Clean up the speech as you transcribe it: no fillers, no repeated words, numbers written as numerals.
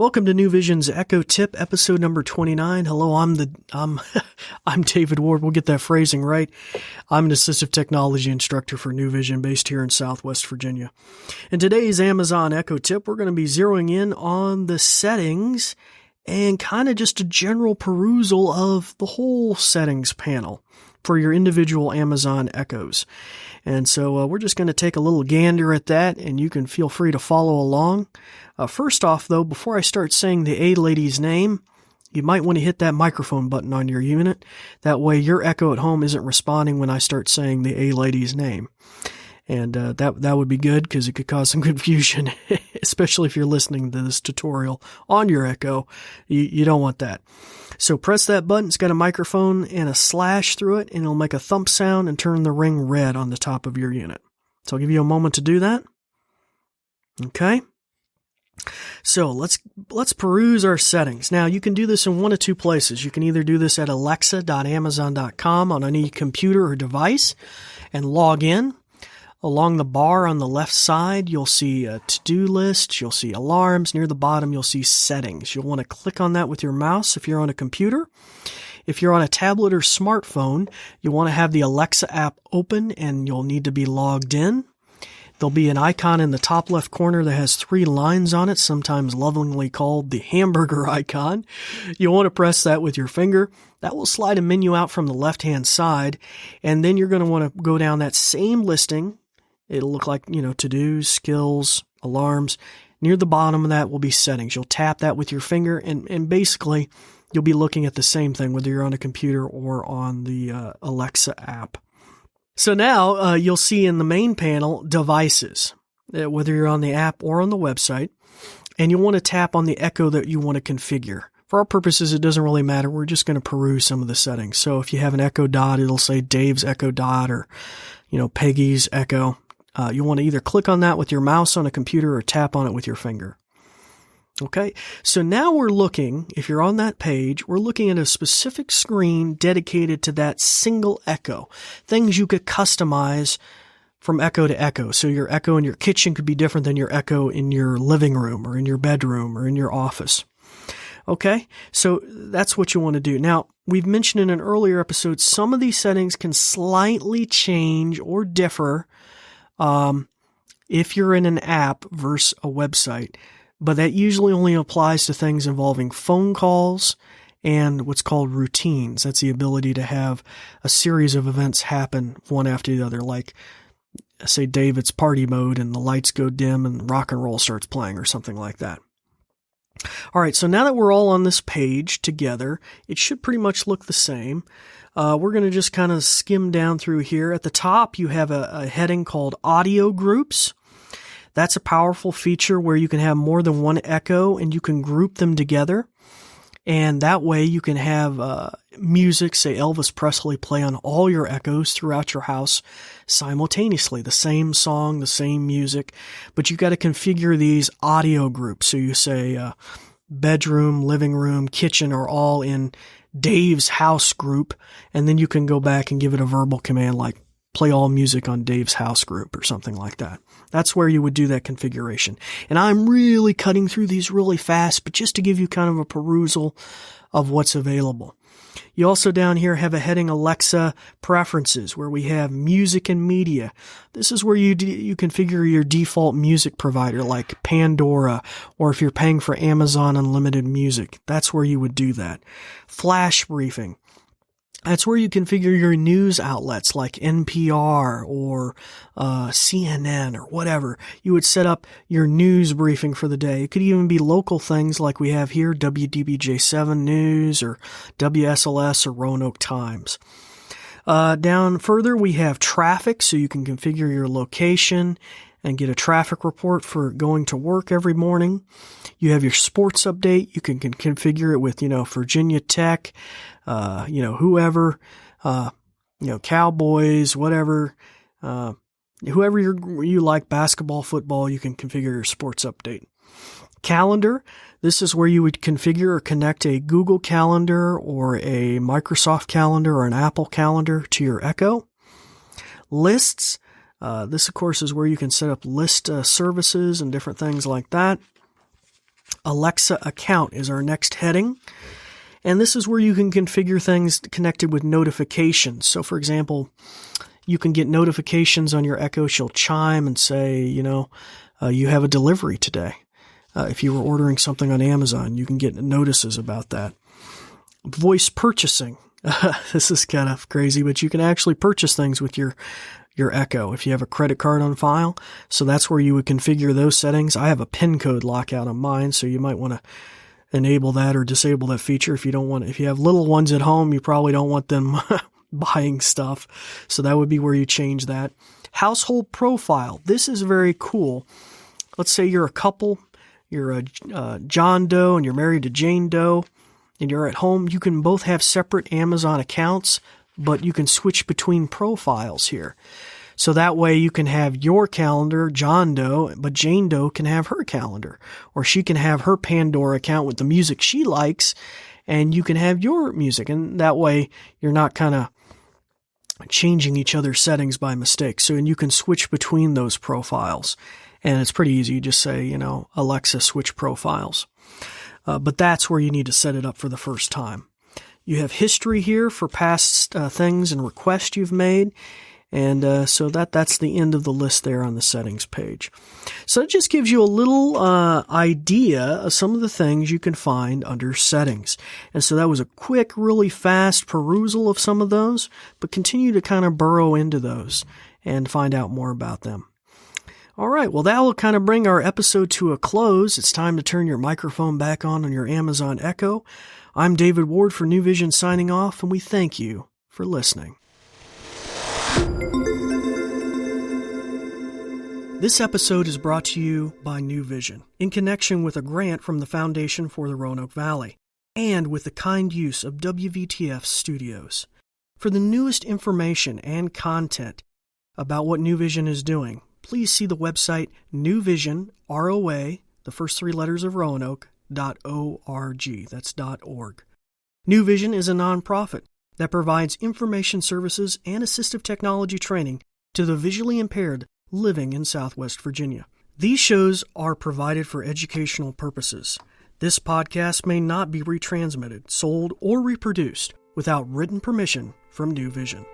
Welcome to New Vision's Echo Tip, episode number 29. Hello, I'm David Ward. We'll get that phrasing right. I'm an assistive technology instructor for New Vision based here in Southwest Virginia. In today's Amazon Echo Tip, we're going to be zeroing in on the settings and kind of just a general perusal of the whole settings panel for your individual Amazon Echoes. And so we're just going to take a little gander at that, and you can feel free to follow along. First off, though, before I start saying the A lady's name, you might want to hit that microphone button on your unit. That way your Echo at home isn't responding when I start saying the A lady's name. And that would be good because it could cause some confusion, especially if you're listening to this tutorial on your Echo. You don't want that. So press that button. It's got a microphone and a slash through it, and it'll make a thump sound and turn the ring red on the top of your unit. So I'll give you a moment to do that. Okay. So let's peruse our settings. Now, you can do this in one of two places. You can either do this at alexa.amazon.com on any computer or device and log in. Along the bar on the left side, you'll see a to-do list, you'll see alarms. Near the bottom, you'll see settings. You'll want to click on that with your mouse if you're on a computer. If you're on a tablet or smartphone, you'll want to have the Alexa app open and you'll need to be logged in. There'll be an icon in the top left corner that has 3 lines on it, sometimes lovingly called the hamburger icon. You'll want to press that with your finger. That will slide a menu out from the left-hand side, and then you're going to want to go down that same listing. It'll look like, to-dos, skills, alarms. Near the bottom of that will be settings. You'll tap that with your finger, and basically you'll be looking at the same thing, whether you're on a computer or on the Alexa app. So now you'll see in the main panel devices, whether you're on the app or on the website, and you'll want to tap on the Echo that you want to configure. For our purposes, it doesn't really matter. We're just going to peruse some of the settings. So if you have an Echo Dot, it'll say Dave's Echo Dot or, Peggy's Echo. You want to either click on that with your mouse on a computer or tap on it with your finger. Okay, so now we're looking, if you're on that page, we're looking at a specific screen dedicated to that single Echo. Things you could customize from Echo to Echo. So your Echo in your kitchen could be different than your Echo in your living room or in your bedroom or in your office. Okay, so that's what you want to do. Now, we've mentioned in an earlier episode, some of these settings can slightly change or differ if you're in an app versus a website. But that usually only applies to things involving phone calls and what's called routines. That's the ability to have a series of events happen one after the other, like, say, David's party mode and the lights go dim and rock and roll starts playing or something like that. All right, so now that we're all on this page together, it should pretty much look the same. We're going to just kind of skim down through here. At the top, you have a heading called Audio Groups. That's a powerful feature where you can have more than one Echo and you can group them together. And that way you can have music, say Elvis Presley, play on all your Echoes throughout your house simultaneously. The same song, the same music, but you got to configure these audio groups. So you say bedroom, living room, kitchen are all in Dave's house group, and then you can go back and give it a verbal command like play all music on Dave's house group or something like that. That's where you would do that configuration. And I'm really cutting through these really fast, but just to give you kind of a perusal of what's available. You also down here have a heading Alexa Preferences where we have music and media. This is where you configure your default music provider like Pandora, or if you're paying for Amazon Unlimited Music, that's where you would do that. Flash briefing. That's where you configure your news outlets like NPR or CNN or whatever. You would set up your news briefing for the day. It could even be local things like we have here, WDBJ7 News or WSLS or Roanoke Times. Down further, we have traffic, so you can configure your location and get a traffic report for going to work every morning. You have your sports update. You can configure it with, Virginia Tech, whoever, Cowboys, whatever, whoever you like, basketball, football, you can configure your sports update. Calendar. This is where you would configure or connect a Google Calendar or a Microsoft Calendar or an Apple Calendar to your Echo. Lists. This, of course, is where you can set up list services and different things like that. Alexa account is our next heading. And this is where you can configure things connected with notifications. So, for example, you can get notifications on your Echo. She'll chime and say, you have a delivery today. If you were ordering something on Amazon, you can get notices about that. Voice purchasing. This is kind of crazy, but you can actually purchase things with your Echo if you have a credit card on file. So that's where you would configure those settings. I have a PIN code lockout on mine, so you might want to enable that or disable that feature if you have little ones at home, you probably don't want them buying stuff. So that would be where you change that. Household profile. This is very cool. Let's say you're a couple, you're a John Doe and you're married to Jane Doe and you're at home. You can both have separate Amazon accounts, but you can switch between profiles here. So that way you can have your calendar, John Doe, but Jane Doe can have her calendar. Or she can have her Pandora account with the music she likes, and you can have your music. And that way you're not kind of changing each other's settings by mistake. So, and you can switch between those profiles. And it's pretty easy. You just say, Alexa, switch profiles. But that's where you need to set it up for the first time. You have history here for past things and requests you've made. And so that's the end of the list there on the settings page. So it just gives you a little idea of some of the things you can find under settings. And so that was a quick, really fast perusal of some of those, but continue to kind of burrow into those and find out more about them. All right, well, that will kind of bring our episode to a close. It's time to turn your microphone back on your Amazon Echo. I'm David Ward for New Vision signing off, and we thank you for listening. This episode is brought to you by New Vision in connection with a grant from the Foundation for the Roanoke Valley and with the kind use of WVTF Studios. For the newest information and content about what New Vision is doing, please see the website newvision, ROA, the first three letters of Roanoke, .org. That's .org. New Vision is a nonprofit that provides information services and assistive technology training to the visually impaired living in Southwest Virginia. These shows are provided for educational purposes. This podcast may not be retransmitted, sold, or reproduced without written permission from New Vision.